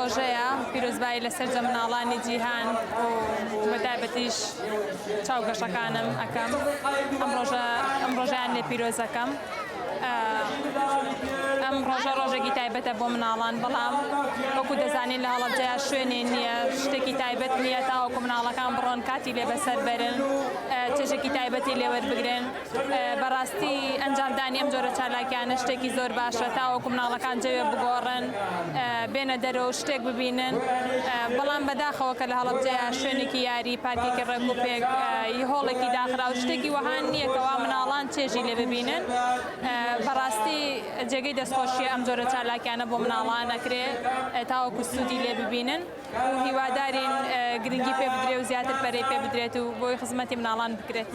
ڕۆژەیە پیرۆزبایی لەسەر جە مناڵانی جیهان و بەتایبەتیش چاوگەشەکانم ئەەکەم ئەم ڕۆژیان لێ پیرۆزەکەم. ئەم ڕۆژە ڕۆژێکی تایبەتە بۆ مناڵان بەڵام وەکو دەزانین لە هەڵەبجەیە شوێنێ نییە شتێکی تایبەت نییە تاوەکو مناڵەکان بڕۆن کاتی لێ بەسەر بەرن چێژێکی تایبەتی لێوەربگرن. بەڕاستی ئەنجامدانی ئەم جۆرە چالاکیانە شتێکی زۆر باشە تاوەکو مناڵەکان جەوێ بگۆڕن بێنە دەرەوە شتێک ببینن. بەڵام بەداخەوە کە لە هەڵەبجەیە شوێنێکی یاری پارکێکی ڕێکوپێک هۆڵێکی داخرا و شتێکی وەهان نییە کەوا مناڵان چێژی لێ ببینن. بەڕاستی جێگەی دەستخۆشیە ئەم جۆرە چالاکیانە بۆ مناڵان ئەکرێ تاوەکو سوودی لێ ببینن و هیوادارین گرنگی پێ بدرێ و زیاتر پەرەی پێ بدرێت و بۆی خزمەتی مناڵان بکرێت.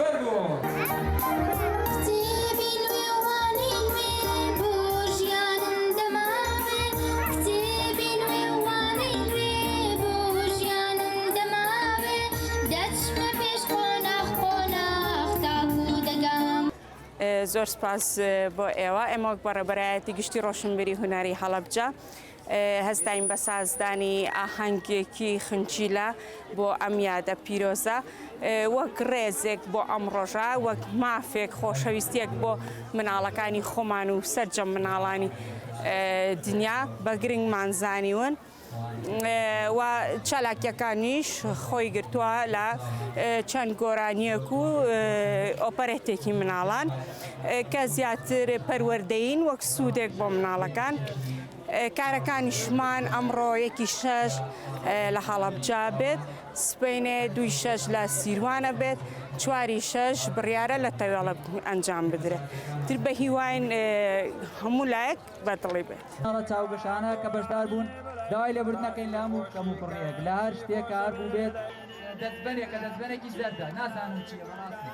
زۆر سپاس بۆ ئێوە ئێمە بەڕێبەرایەتی گشتی ڕۆشنبیری هونەری هەڵەبجە هەستاین بە سازدانی ئاهەنگێکی خنچیلە بۆ ئەم یادە پیرۆزە وەک ڕێزێک بۆ ئەم ڕۆژە وەک مافێک خۆشەویستیەک بۆ مناڵەکانی خۆمان و سەرجەم مناڵانی دنیا بە گرنگمان زانیون و چالاکیەکانیش خۆی گرتووە لە چەند گۆرانیەک و ئۆپەرێتێکی مناڵان کە زیاتر پەروەردەین وەک سوودێک بۆ مناڵەکان. کارەکانیشمان ئەمڕۆ 1/6 لە هەڵەبجە بێت، سبەینێ 2/6 لە سیروانە بێت، 4/6 بڕیارە لە تەوێڵە ئەنجام بدرێت. تر بە هیواین هەموو لایەک بەدڵی بێت. چاوگەشانە کە بەشدار بوون داوای لێبوردنەکەین لە هەموو کەم و پڕیەک لە هەر شتێک کار بوو بێت دەستبەرێک کە دەستبەرێکی زەردە نازانم چیە بەڕاستی.